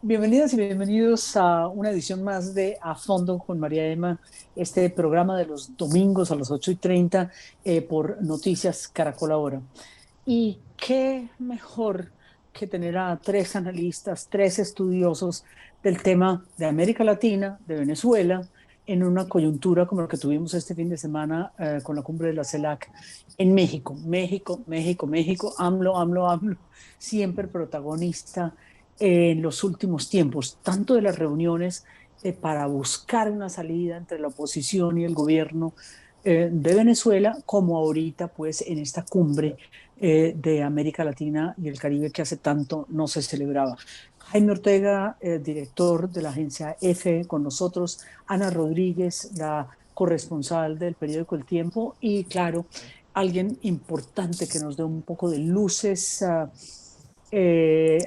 Bienvenidas y bienvenidos a una edición más de A Fondo con María Emma, este programa de los domingos a las 8:30 por Noticias Caracol Ahora. Y qué mejor que tener a tres analistas, tres estudiosos del tema de América Latina, de Venezuela, en una coyuntura como la que tuvimos este fin de semana con la cumbre de la CELAC en México. México, AMLO, AMLO, AMLO, siempre protagonista en los últimos tiempos, tanto de las reuniones para buscar una salida entre la oposición y el gobierno de Venezuela, como ahorita pues en esta cumbre de América Latina y el Caribe que hace tanto no se celebraba. Jaime Ortega, director de la agencia EFE, con nosotros, Ana Rodríguez, la corresponsal del periódico El Tiempo, y claro, alguien importante que nos dé un poco de luces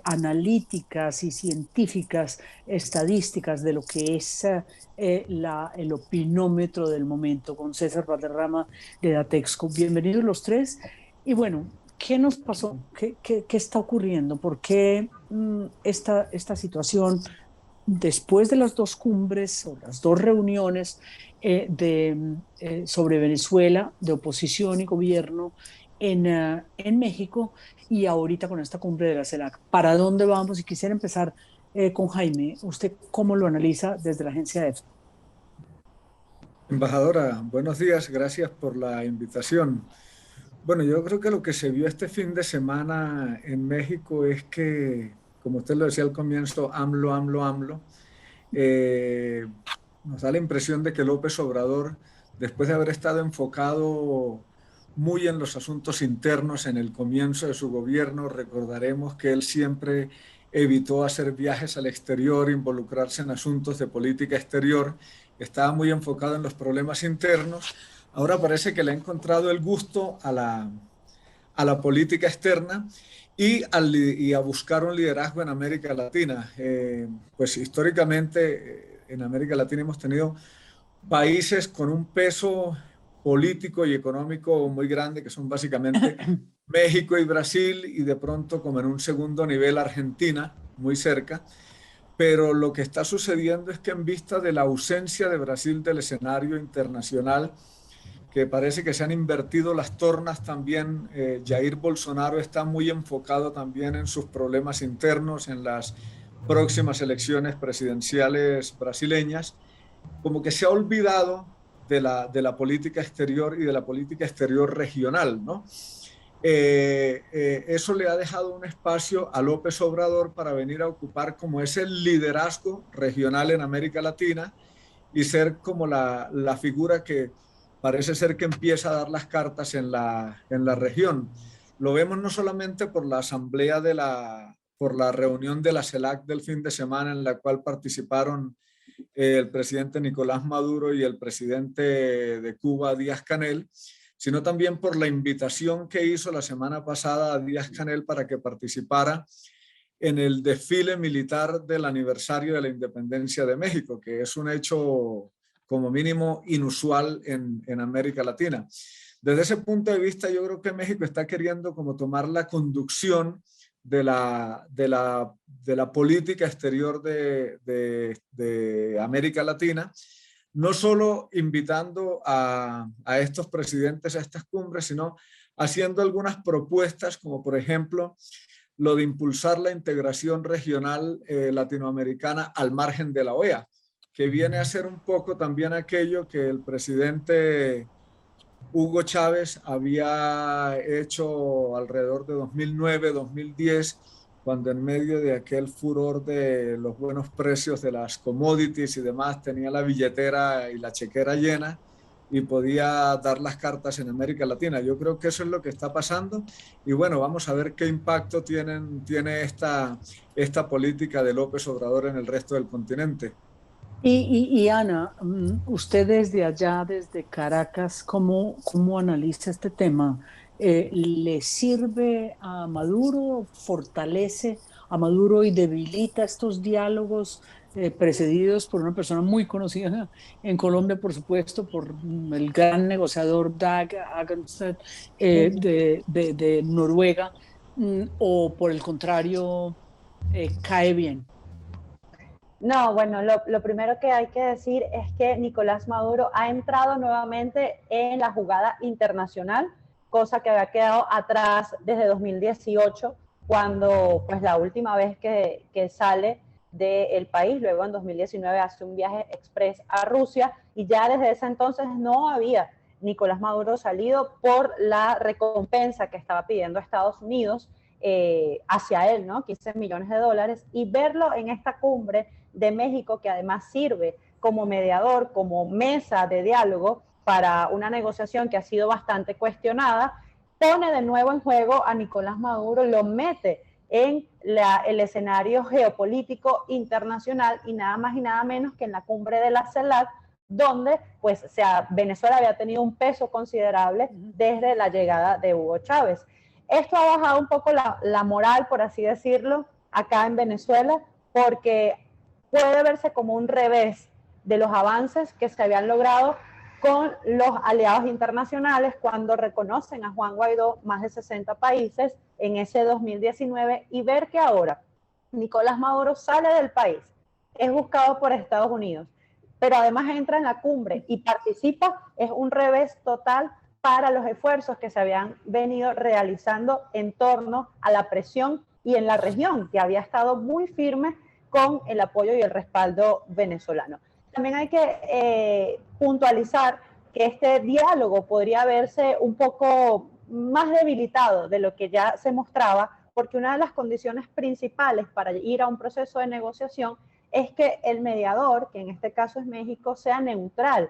analíticas y científicas, estadísticas de lo que es el opinómetro del momento, con César Valderrama de Datexco. Bienvenidos los tres. Y bueno, ¿qué nos pasó? ¿Qué está ocurriendo? ¿Por qué esta situación después de las dos cumbres o las dos reuniones sobre Venezuela, de oposición y gobierno en México, y ahorita con esta cumbre de la CELAC? ¿Para dónde vamos? Y quisiera empezar con Jaime. ¿Usted cómo lo analiza desde la agencia EFE? Embajadora, buenos días, gracias por la invitación. Bueno, yo creo que lo que se vio este fin de semana en México es que, como usted lo decía al comienzo, AMLO, AMLO, AMLO, eh, nos da la impresión de que López Obrador, después de haber estado enfocado muy en los asuntos internos en el comienzo de su gobierno, recordaremos que él siempre evitó hacer viajes al exterior, involucrarse en asuntos de política exterior, estaba muy enfocado en los problemas internos. Ahora parece que le ha encontrado el gusto a la política externa y a buscar un liderazgo en América Latina. Pues históricamente en América Latina hemos tenido países con un peso político y económico muy grande, que son básicamente México y Brasil, y de pronto como en un segundo nivel Argentina, muy cerca. Pero lo que está sucediendo es que en vista de la ausencia de Brasil del escenario internacional, que parece que se han invertido las tornas también. Jair Bolsonaro está muy enfocado también en sus problemas internos, en las próximas elecciones presidenciales brasileñas, como que se ha olvidado de la política exterior y de la política exterior regional, ¿no? Eso le ha dejado un espacio a López Obrador para venir a ocupar como ese liderazgo regional en América Latina y ser como la figura que parece ser que empieza a dar las cartas en la región. Lo vemos no solamente por la asamblea por la reunión de la CELAC del fin de semana en la cual participaron el presidente Nicolás Maduro y el presidente de Cuba, Díaz Canel, sino también por la invitación que hizo la semana pasada a Díaz Canel para que participara en el desfile militar del aniversario de la independencia de México, que es un hecho como mínimo inusual en América Latina. Desde ese punto de vista, yo creo que México está queriendo como tomar la conducción de la política exterior de América Latina, no solo invitando a estos presidentes a estas cumbres, sino haciendo algunas propuestas, como por ejemplo lo de impulsar la integración regional latinoamericana al margen de la OEA, que viene a ser un poco también aquello que el presidente Hugo Chávez había hecho alrededor de 2009, 2010, cuando en medio de aquel furor de los buenos precios de las commodities y demás, tenía la billetera y la chequera llena y podía dar las cartas en América Latina. Yo creo que eso es lo que está pasando y bueno, vamos a ver qué impacto tiene esta política de López Obrador en el resto del continente. Y Ana, usted desde allá, desde Caracas, ¿cómo analiza este tema? ¿Le sirve a Maduro, fortalece a Maduro y debilita estos diálogos precedidos por una persona muy conocida en Colombia, por supuesto, por el gran negociador Dag Hagenstedt de Noruega, o por el contrario, cae bien? No, bueno, lo primero que hay que decir es que Nicolás Maduro ha entrado nuevamente en la jugada internacional, cosa que había quedado atrás desde 2018, cuando pues la última vez que sale del país, luego en 2019 hace un viaje express a Rusia y ya desde ese entonces no había Nicolás Maduro salido por la recompensa que estaba pidiendo Estados Unidos hacia él, ¿no? 15 millones de dólares, y verlo en esta cumbre de México, que además sirve como mediador, como mesa de diálogo para una negociación que ha sido bastante cuestionada, pone de nuevo en juego a Nicolás Maduro, lo mete en el escenario geopolítico internacional y nada más y nada menos que en la cumbre de la CELAC, donde pues Venezuela había tenido un peso considerable desde la llegada de Hugo Chávez. Esto ha bajado un poco la moral, por así decirlo, acá en Venezuela, porque puede verse como un revés de los avances que se habían logrado con los aliados internacionales cuando reconocen a Juan Guaidó más de 60 países en ese 2019 y ver que ahora Nicolás Maduro sale del país, es buscado por Estados Unidos, pero además entra en la cumbre y participa, es un revés total para los esfuerzos que se habían venido realizando en torno a la presión y en la región, que había estado muy firme con el apoyo y el respaldo venezolano. También hay que puntualizar que este diálogo podría verse un poco más debilitado de lo que ya se mostraba, porque una de las condiciones principales para ir a un proceso de negociación es que el mediador, que en este caso es México, sea neutral.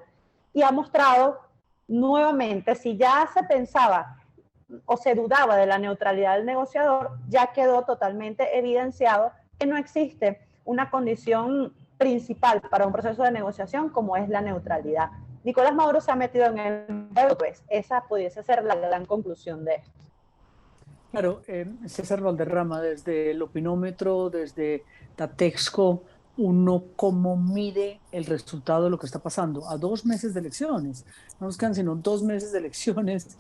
Y ha mostrado nuevamente, si ya se pensaba o se dudaba de la neutralidad del negociador, ya quedó totalmente evidenciado que no existe una condición principal para un proceso de negociación como es la neutralidad. Nicolás Maduro se ha metido en el juego, pues esa pudiese ser la gran conclusión de esto. Claro, César Valderrama, desde el opinómetro, desde Tatexco, uno cómo mide el resultado de lo que está pasando a 2 meses de elecciones. No nos quedan sino 2 meses de elecciones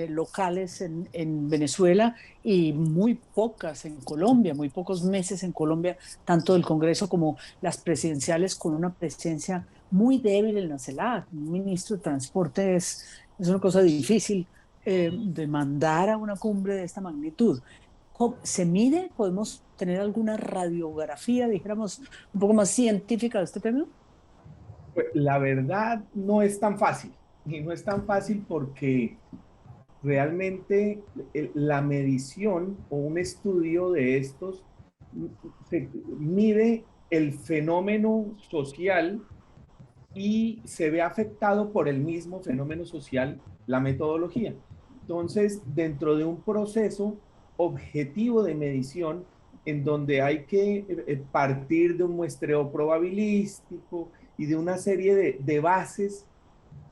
locales en Venezuela y muy pocas en Colombia, muy pocos meses en Colombia, tanto del Congreso como las presidenciales, con una presencia muy débil en la CELAC. Un ministro de Transporte es una cosa difícil de mandar a una cumbre de esta magnitud. ¿Se mide? ¿Podemos tener alguna radiografía, dijéramos, un poco más científica de este tema? Pues, la verdad no es tan fácil, y no es tan fácil porque realmente la medición o un estudio de estos se mide el fenómeno social y se ve afectado por el mismo fenómeno social la metodología. Entonces, dentro de un proceso objetivo de medición en donde hay que partir de un muestreo probabilístico y de una serie de bases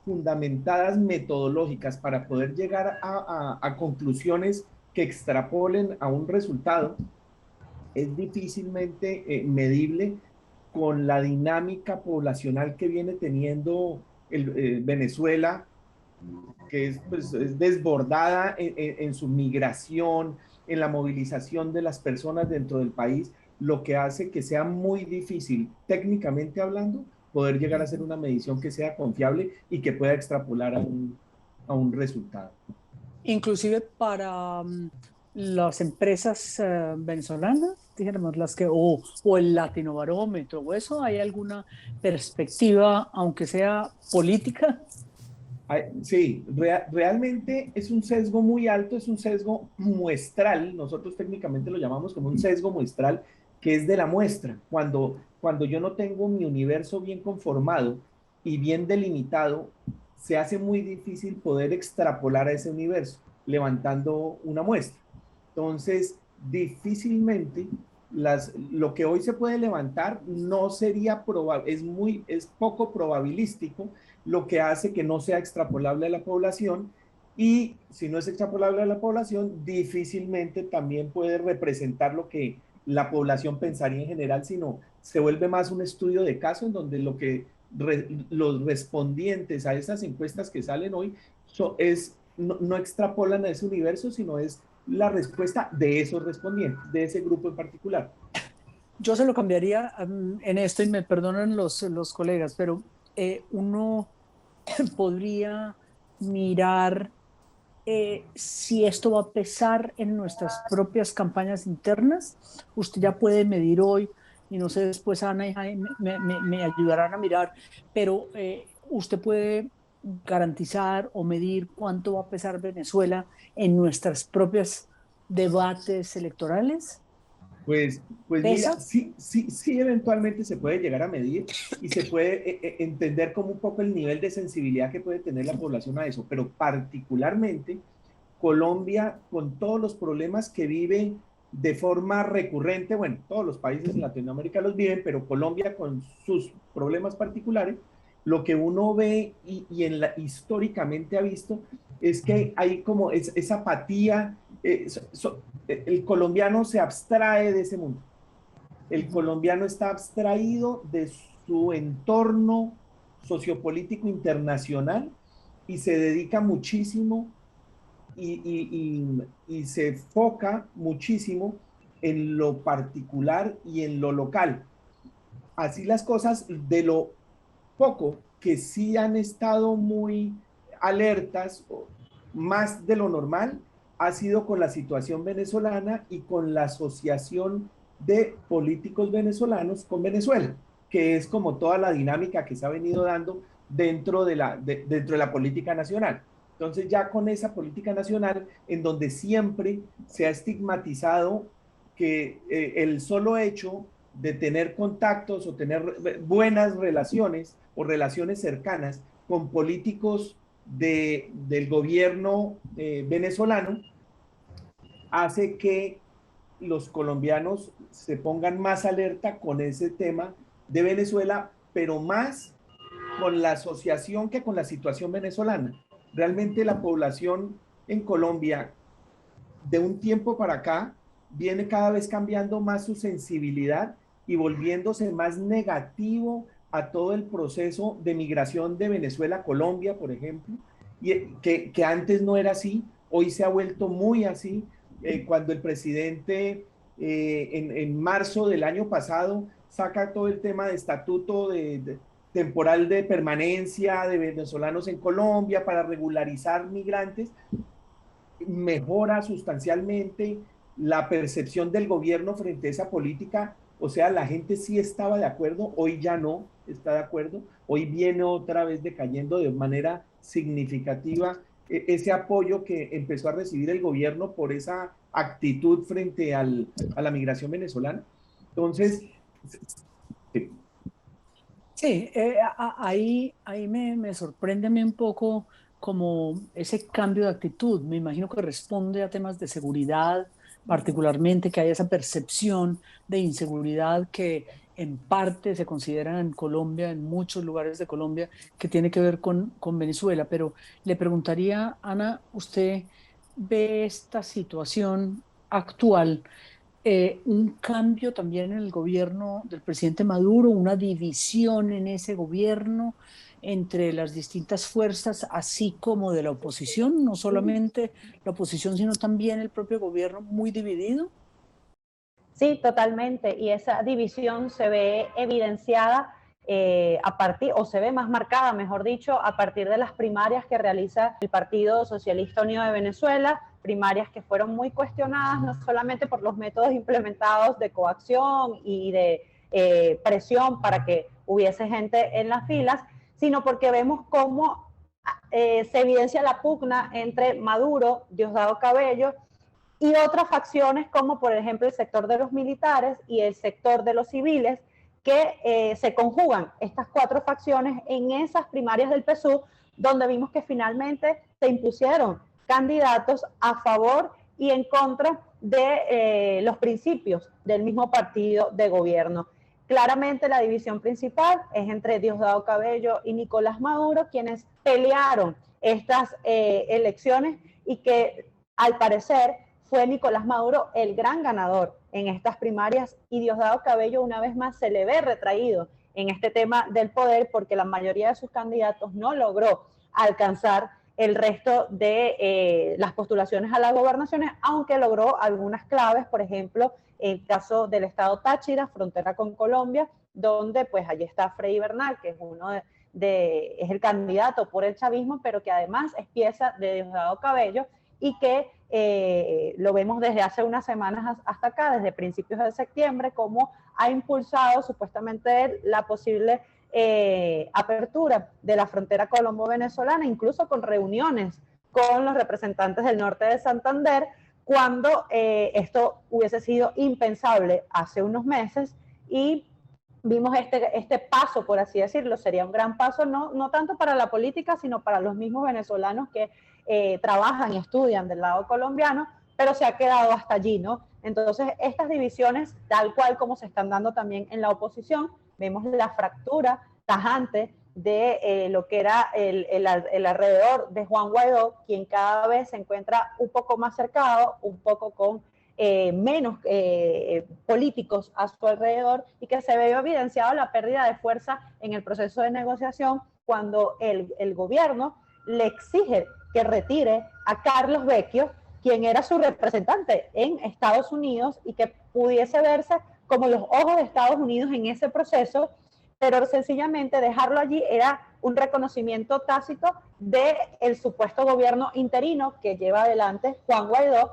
fundamentadas metodológicas para poder llegar a conclusiones que extrapolen a un resultado, es difícilmente medible con la dinámica poblacional que viene teniendo Venezuela, que es desbordada en su migración, en la movilización de las personas dentro del país, lo que hace que sea muy difícil, técnicamente hablando, poder llegar a hacer una medición que sea confiable y que pueda extrapolar a un resultado. Inclusive para las empresas venezolanas, dijéramos, las que, o el Latinobarómetro, o eso, ¿hay alguna perspectiva, aunque sea política? Sí, realmente es un sesgo muy alto, es un sesgo muestral, nosotros técnicamente lo llamamos como un sesgo muestral, que es de la muestra. Cuando yo no tengo mi universo bien conformado y bien delimitado, se hace muy difícil poder extrapolar a ese universo, levantando una muestra. Entonces, difícilmente lo que hoy se puede levantar no sería probable, es poco probabilístico, lo que hace que no sea extrapolable a la población, y si no es extrapolable a la población, difícilmente también puede representar lo que la población pensaría en general, sino se vuelve más un estudio de caso en donde los respondientes a esas encuestas que salen hoy no extrapolan a ese universo, sino es la respuesta de esos respondientes, de ese grupo en particular. yo se lo cambiaría en esto y me perdonan los colegas, pero uno podría mirar si esto va a pesar en nuestras propias campañas internas. Usted ya puede medir hoy, y no sé, después Ana y Jaime me ayudarán a mirar, pero usted puede garantizar o medir cuánto va a pesar Venezuela en nuestras propias debates electorales. Pues ¿Pesa? mira, sí, sí, sí, eventualmente se puede llegar a medir y se puede entender como un poco el nivel de sensibilidad que puede tener la población a eso, pero particularmente Colombia, con todos los problemas que vive de forma recurrente, bueno, todos los países en Latinoamérica los viven, pero Colombia con sus problemas particulares, lo que uno ve históricamente ha visto es que hay como esa apatía, el colombiano se abstrae de ese mundo. El colombiano está abstraído de su entorno sociopolítico internacional y se dedica muchísimo y se enfoca muchísimo en lo particular y en lo local. Así las cosas, de lo poco que sí han estado muy alertas, más de lo normal, ha sido con la situación venezolana y con la asociación de políticos venezolanos con Venezuela, que es como toda la dinámica que se ha venido dando dentro de la política nacional. Entonces ya con esa política nacional, en donde siempre se ha estigmatizado que el solo hecho de tener contactos o tener buenas relaciones o relaciones cercanas con políticos del gobierno venezolano hace que los colombianos se pongan más alerta con ese tema de Venezuela, pero más con la asociación que con la situación venezolana. Realmente la población en Colombia, de un tiempo para acá, viene cada vez cambiando más su sensibilidad y volviéndose más negativo a todo el proceso de migración de Venezuela a Colombia, por ejemplo, y que antes no era así, hoy se ha vuelto muy así. Cuando el presidente en marzo del año pasado saca todo el tema de estatuto temporal de permanencia de venezolanos en Colombia para regularizar migrantes, mejora sustancialmente la percepción del gobierno frente a esa política. O sea, la gente sí estaba de acuerdo, hoy ya no está de acuerdo, hoy viene otra vez decayendo de manera significativa ese apoyo que empezó a recibir el gobierno por esa actitud frente a la migración venezolana. Entonces, sí. Sí, ahí me sorprende a mí un poco como ese cambio de actitud. Me imagino que responde a temas de seguridad, particularmente que hay esa percepción de inseguridad que en parte se considera en Colombia, en muchos lugares de Colombia, que tiene que ver con Venezuela. Pero le preguntaría, Ana, ¿usted ve esta situación actual? Un cambio también en el gobierno del presidente Maduro, una división en ese gobierno entre las distintas fuerzas, así como de la oposición, no solamente la oposición, sino también el propio gobierno muy dividido. Sí, totalmente. Y esa división se ve evidenciada a partir, o se ve más marcada, mejor dicho, a partir de las primarias que realiza el Partido Socialista Unido de Venezuela, primarias que fueron muy cuestionadas, no solamente por los métodos implementados de coacción y de presión para que hubiese gente en las filas, sino porque vemos cómo se evidencia la pugna entre Maduro, Diosdado Cabello, y otras facciones como por ejemplo el sector de los militares y el sector de los civiles, que se conjugan estas cuatro facciones en esas primarias del PSUV, donde vimos que finalmente se impusieron candidatos a favor y en contra de los principios del mismo partido de gobierno. Claramente la división principal es entre Diosdado Cabello y Nicolás Maduro, quienes pelearon estas elecciones y que al parecer fue Nicolás Maduro el gran ganador en estas primarias y Diosdado Cabello una vez más se le ve retraído en este tema del poder porque la mayoría de sus candidatos no logró alcanzar el resto de las postulaciones a las gobernaciones, aunque logró algunas claves, por ejemplo, el caso del estado Táchira, frontera con Colombia, donde pues allí está Freddy Bernal, que es es el candidato por el chavismo, pero que además es pieza de Diosdado Cabello y que lo vemos desde hace unas semanas hasta acá, desde principios de septiembre, como ha impulsado supuestamente la posible apertura de la frontera colombo-venezolana, incluso con reuniones con los representantes del norte de Santander, cuando esto hubiese sido impensable hace unos meses, y vimos este paso, por así decirlo, sería un gran paso, no tanto para la política, sino para los mismos venezolanos que trabajan y estudian del lado colombiano, pero se ha quedado hasta allí, ¿no? Entonces, estas divisiones, tal cual como se están dando también en la oposición, vemos la fractura tajante de lo que era el alrededor de Juan Guaidó, quien cada vez se encuentra un poco más cercado, un poco con menos políticos a su alrededor, y que se ve evidenciado la pérdida de fuerza en el proceso de negociación cuando el gobierno le exige que retire a Carlos Vecchio, quien era su representante en Estados Unidos y que pudiese verse como los ojos de Estados Unidos en ese proceso, pero sencillamente dejarlo allí era un reconocimiento tácito del supuesto gobierno interino que lleva adelante Juan Guaidó,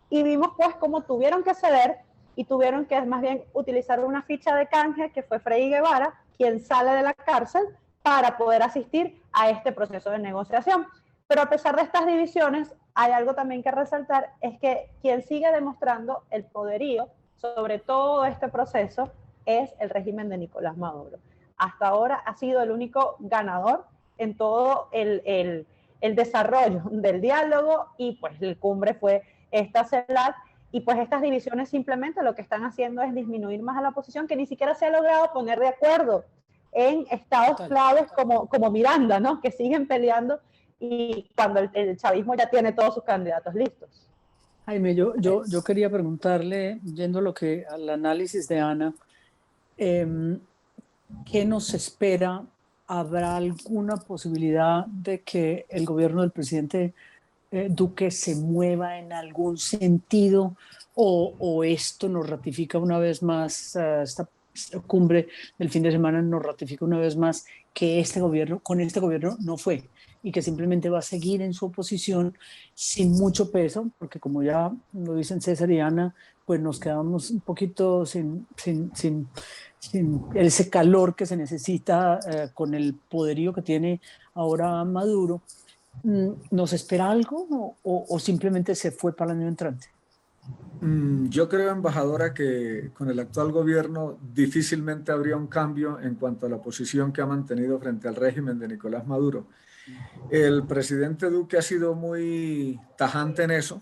y vimos pues cómo tuvieron que ceder y tuvieron que más bien utilizar una ficha de canje, que fue Freddy Guevara, quien sale de la cárcel para poder asistir a este proceso de negociación. Pero a pesar de estas divisiones, hay algo también que resaltar, es que quien sigue demostrando el poderío sobre todo este proceso es el régimen de Nicolás Maduro. Hasta ahora ha sido el único ganador en todo el desarrollo del diálogo, y pues el cumbre fue esta CELAC, y pues estas divisiones simplemente lo que están haciendo es disminuir más a la oposición, que ni siquiera se ha logrado poner de acuerdo en estados claves como Miranda, ¿no? Que siguen peleando, y cuando el chavismo ya tiene todos sus candidatos listos. Jaime, yo quería preguntarle, yendo al análisis de Ana, ¿qué nos espera? ¿Habrá alguna posibilidad de que el gobierno del presidente Duque se mueva en algún sentido, o esto nos ratifica una vez más, esta cumbre del fin de semana nos ratifica una vez más que con este gobierno no fue, y que simplemente va a seguir en su oposición sin mucho peso, porque como ya lo dicen César y Ana, pues nos quedamos un poquito sin ese calor que se necesita con el poderío que tiene ahora Maduro? ¿Nos espera algo o simplemente se fue para el año entrante? Yo creo, embajadora, que con el actual gobierno difícilmente habría un cambio en cuanto a la posición que ha mantenido frente al régimen de Nicolás Maduro. El presidente Duque ha sido muy tajante en eso,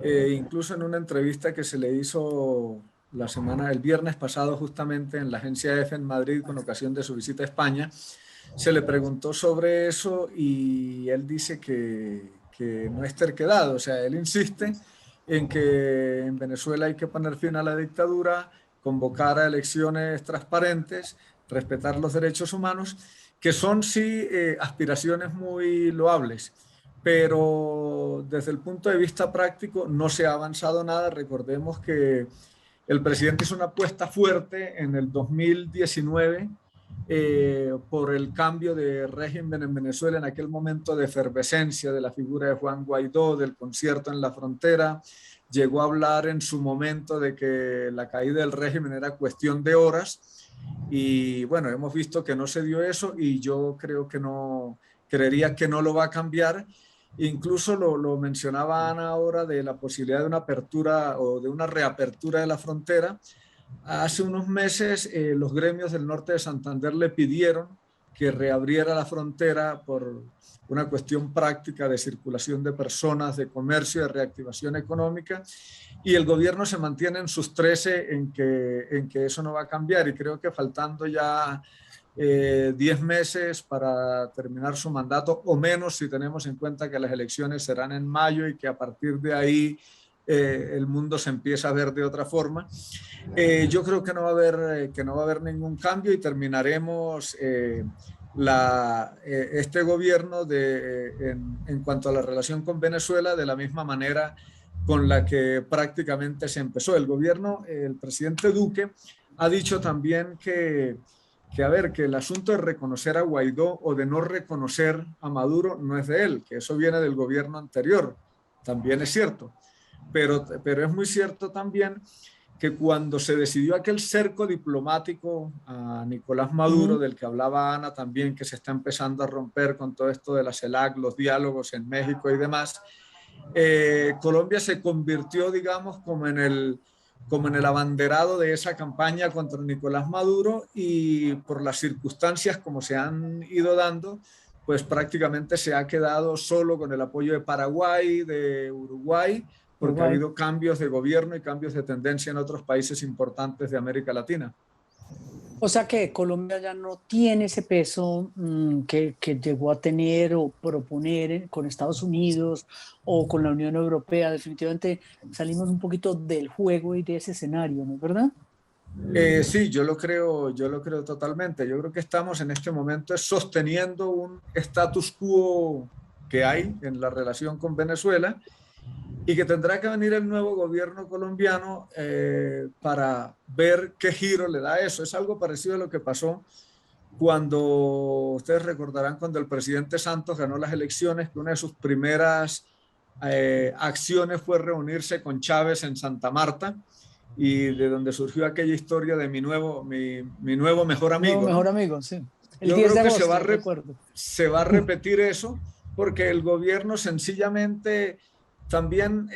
incluso en una entrevista que se le hizo el viernes pasado, justamente en la agencia EFE en Madrid, con ocasión de su visita a España. Se le preguntó sobre eso y él dice que no es terquedad, o sea, él insiste en que en Venezuela hay que poner fin a la dictadura, convocar a elecciones transparentes, respetar los derechos humanos, que son sí aspiraciones muy loables, pero desde el punto de vista práctico no se ha avanzado nada. Recordemos que el presidente hizo una apuesta fuerte en el 2019 por el cambio de régimen en Venezuela, en aquel momento de efervescencia de la figura de Juan Guaidó, del concierto en la frontera. Llegó a hablar en su momento de que la caída del régimen era cuestión de horas, y bueno, hemos visto que no se dio eso, y yo creería que no lo va a cambiar. Incluso lo mencionaba Ana ahora, de la posibilidad de una apertura o de una reapertura de la frontera. Hace unos meses los gremios del norte de Santander le pidieron que reabriera la frontera por una cuestión práctica de circulación de personas, de comercio, de reactivación económica, y el gobierno se mantiene en sus 13 en que eso no va a cambiar, y creo que faltando ya 10 meses para terminar su mandato, o menos si tenemos en cuenta que las elecciones serán en mayo y que a partir de ahí el mundo se empieza a ver de otra forma. Yo creo que no va a haber ningún cambio, y terminaremos este gobierno en cuanto a la relación con Venezuela de la misma manera con la que prácticamente se empezó. El presidente Duque ha dicho también a ver, que el asunto de reconocer a Guaidó o de no reconocer a Maduro no es de él, que eso viene del gobierno anterior. También es cierto. Pero es muy cierto también que cuando se decidió aquel cerco diplomático a Nicolás Maduro, del que hablaba Ana también, que se está empezando a romper con todo esto de la CELAC, los diálogos en México y demás, Colombia se convirtió, digamos, como en el abanderado de esa campaña contra Nicolás Maduro, y por las circunstancias como se han ido dando, pues prácticamente se ha quedado solo con el apoyo de Paraguay, de Uruguay, porque ha habido cambios de gobierno y cambios de tendencia en otros países importantes de América Latina. O sea que Colombia ya no tiene ese peso que llegó a tener o proponer con Estados Unidos o con la Unión Europea. Definitivamente salimos un poquito del juego y de ese escenario, ¿no es verdad? Sí, yo lo creo totalmente. Yo creo que estamos en este momento sosteniendo un status quo que hay en la relación con Venezuela, y que tendrá que venir el nuevo gobierno colombiano para ver qué giro le da eso. Es algo parecido a lo que pasó cuando, ustedes recordarán, cuando el presidente Santos ganó las elecciones, que una de sus primeras acciones fue reunirse con Chávez en Santa Marta, y de donde surgió aquella historia de mi nuevo mejor amigo. Mejor amigo, sí. Yo creo que se va a repetir eso, porque el gobierno sencillamente también,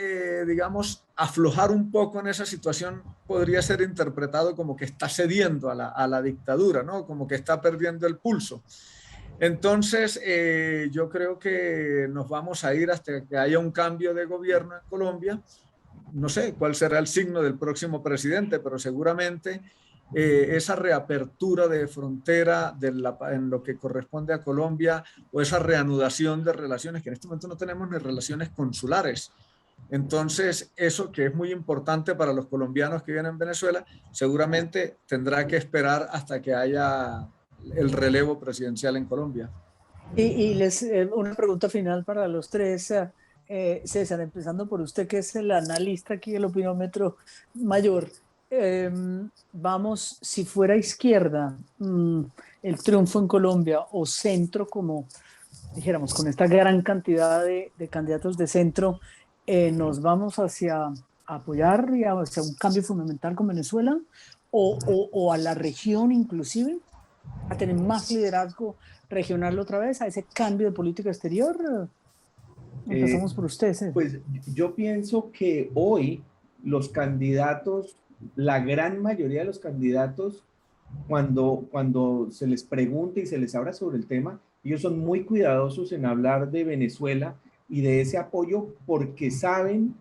digamos, aflojar un poco en esa situación podría ser interpretado como que está cediendo a la dictadura, ¿no? Como que está perdiendo el pulso. Entonces, yo creo que nos vamos a ir hasta que haya un cambio de gobierno en Colombia. No sé cuál será el signo del próximo presidente, pero seguramente esa reapertura de frontera en lo que corresponde a Colombia, o esa reanudación de relaciones, que en este momento no tenemos ni relaciones consulares. Entonces, eso que es muy importante para los colombianos que viven en Venezuela, seguramente tendrá que esperar hasta que haya el relevo presidencial en Colombia. Y una pregunta final para los tres. César, empezando por usted, que es el analista aquí del Opinómetro Mayor. Vamos, si fuera izquierda el triunfo en Colombia, o centro, como dijéramos, con esta gran cantidad de candidatos de centro, nos vamos hacia apoyar y hacia un cambio fundamental con Venezuela, o a la región inclusive, a tener más liderazgo regional otra vez, a ese cambio de política exterior. Empezamos por ustedes. Pues yo pienso que hoy los candidatos, la gran mayoría de los candidatos, cuando se les pregunta y se les habla sobre el tema, ellos son muy cuidadosos en hablar de Venezuela y de ese apoyo, porque saben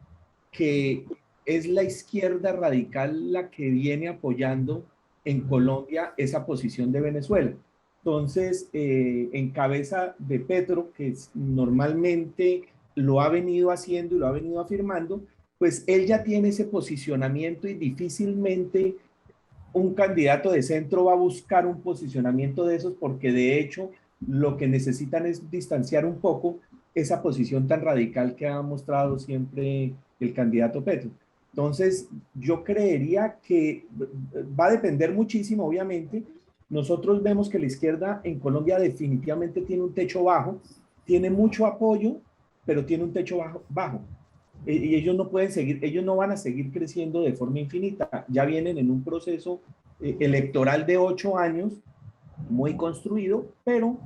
que es la izquierda radical la que viene apoyando en Colombia esa posición de Venezuela. Entonces, en cabeza de Petro, que normalmente lo ha venido haciendo y lo ha venido afirmando, pues él ya tiene ese posicionamiento, y difícilmente un candidato de centro va a buscar un posicionamiento de esos, porque de hecho lo que necesitan es distanciar un poco esa posición tan radical que ha mostrado siempre el candidato Petro. Entonces, yo creería que va a depender muchísimo, obviamente. Nosotros vemos que la izquierda en Colombia definitivamente tiene un techo bajo, tiene mucho apoyo, pero tiene un techo bajo. Y ellos no pueden seguir, ellos no van a seguir creciendo de forma infinita. Ya vienen en un proceso electoral de 8 años, muy construido, pero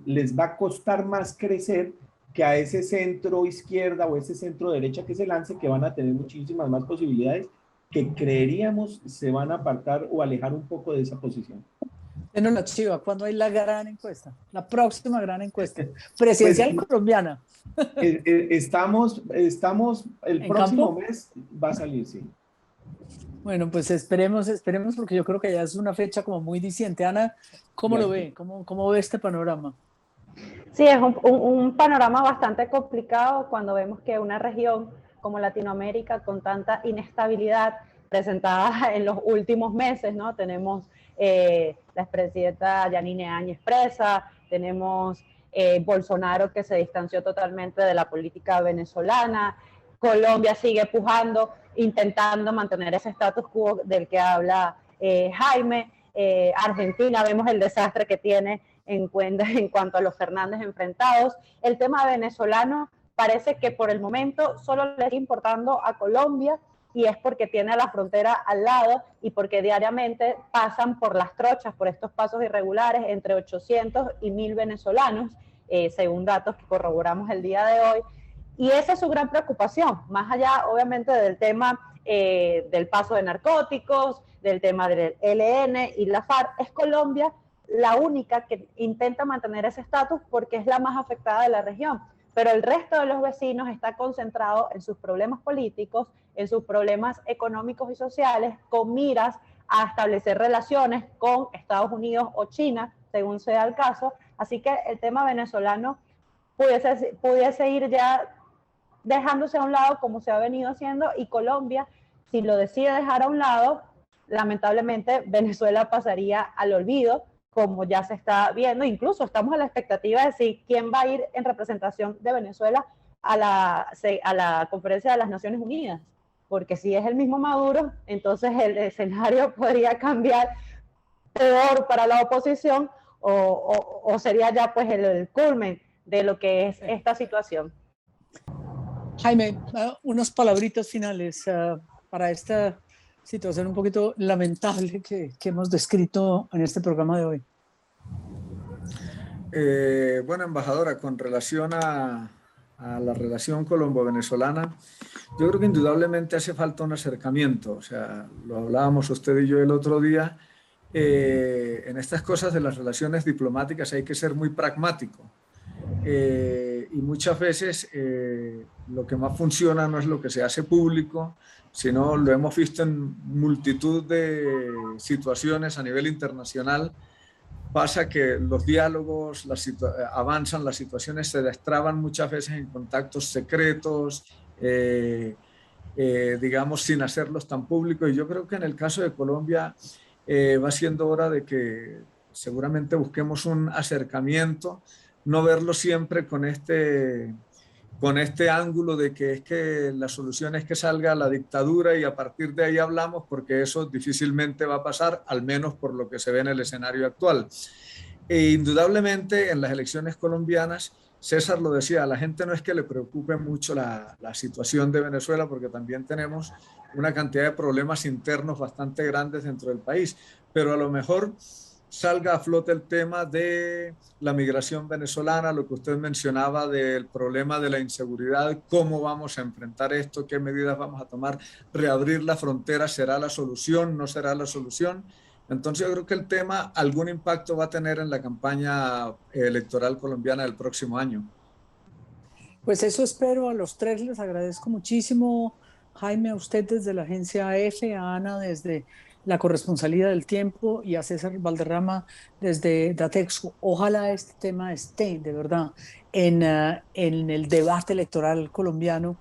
les va a costar más crecer que a ese centro izquierda o ese centro derecha que se lance, que van a tener muchísimas más posibilidades, que creeríamos se van a apartar o alejar un poco de esa posición. Bueno, la Chiva, ¿cuándo hay la gran encuesta? La próxima gran encuesta presidencial pues, colombiana. Estamos el próximo mes va a salir, sí. Bueno, pues esperemos, porque yo creo que ya es una fecha como muy diciente. Ana, ¿cómo lo ve? ¿Cómo ve este panorama? Sí, es un panorama bastante complicado cuando vemos que una región como Latinoamérica, con tanta inestabilidad, presentada en los últimos meses, ¿no? Tenemos la expresidenta Yanine Áñez presa, tenemos Bolsonaro que se distanció totalmente de la política venezolana, Colombia sigue pujando, intentando mantener ese status quo del que habla Jaime, Argentina, vemos el desastre que tiene en cuanto a los Fernández enfrentados. El tema venezolano parece que por el momento solo le está importando a Colombia, y es porque tiene la frontera al lado y porque diariamente pasan por las trochas, por estos pasos irregulares, entre 800 y 1000 venezolanos, según datos que corroboramos el día de hoy. Y esa es su gran preocupación, más allá obviamente del tema del paso de narcóticos, del tema del ELN y la FARC. Es Colombia la única que intenta mantener ese estatus porque es la más afectada de la región, pero el resto de los vecinos está concentrado en sus problemas políticos, en sus problemas económicos y sociales, con miras a establecer relaciones con Estados Unidos o China, según sea el caso. Así que el tema venezolano pudiese ir ya dejándose a un lado como se ha venido haciendo, y Colombia, si lo decide dejar a un lado, lamentablemente Venezuela pasaría al olvido, como ya se está viendo. Incluso estamos a la expectativa de si quién va a ir en representación de Venezuela a la Conferencia de las Naciones Unidas, porque si es el mismo Maduro, entonces el escenario podría cambiar peor para la oposición, o sería ya pues el culmen de lo que es esta situación. Jaime, unas palabritas finales para esta situación un poquito lamentable que hemos descrito en este programa de hoy. Bueno, embajadora, con relación a la relación colombo-venezolana, yo creo que indudablemente hace falta un acercamiento. O sea, lo hablábamos usted y yo el otro día. En estas cosas de las relaciones diplomáticas hay que ser muy pragmático. Y muchas veces lo que más funciona no es lo que se hace público, sino lo hemos visto en multitud de situaciones a nivel internacional. Pasa que los diálogos avanzan, las situaciones se destraban muchas veces en contactos secretos, digamos, sin hacerlos tan públicos. Y yo creo que en el caso de Colombia va siendo hora de que seguramente busquemos un acercamiento, no verlo siempre con este ángulo de que es que la solución es que salga la dictadura y a partir de ahí hablamos, porque eso difícilmente va a pasar, al menos por lo que se ve en el escenario actual. E indudablemente en las elecciones colombianas, César lo decía, a la gente no es que le preocupe mucho la situación de Venezuela, porque también tenemos una cantidad de problemas internos bastante grandes dentro del país, pero a lo mejor salga a flote el tema de la migración venezolana, lo que usted mencionaba del problema de la inseguridad, cómo vamos a enfrentar esto, qué medidas vamos a tomar, reabrir la frontera, ¿será la solución? ¿No será la solución? Entonces yo creo que el tema algún impacto va a tener en la campaña electoral colombiana del próximo año. Pues eso espero. A los tres les agradezco muchísimo. Jaime, a usted desde la agencia EFE, a Ana desde la corresponsalía del Tiempo y a César Valderrama desde Datexco. Ojalá este tema esté de verdad en el debate electoral colombiano,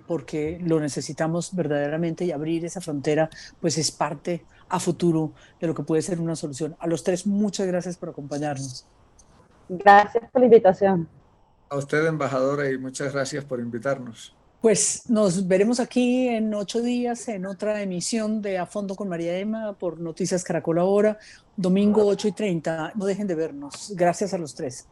porque lo necesitamos verdaderamente, y abrir esa frontera pues es parte a futuro de lo que puede ser una solución. A los tres, muchas gracias por acompañarnos. Gracias por la invitación. A usted, embajadora, y muchas gracias por invitarnos. Pues nos veremos aquí en 8 días en otra emisión de A Fondo con María Emma por Noticias Caracol Ahora, domingo 8:30. No dejen de vernos. Gracias a los tres.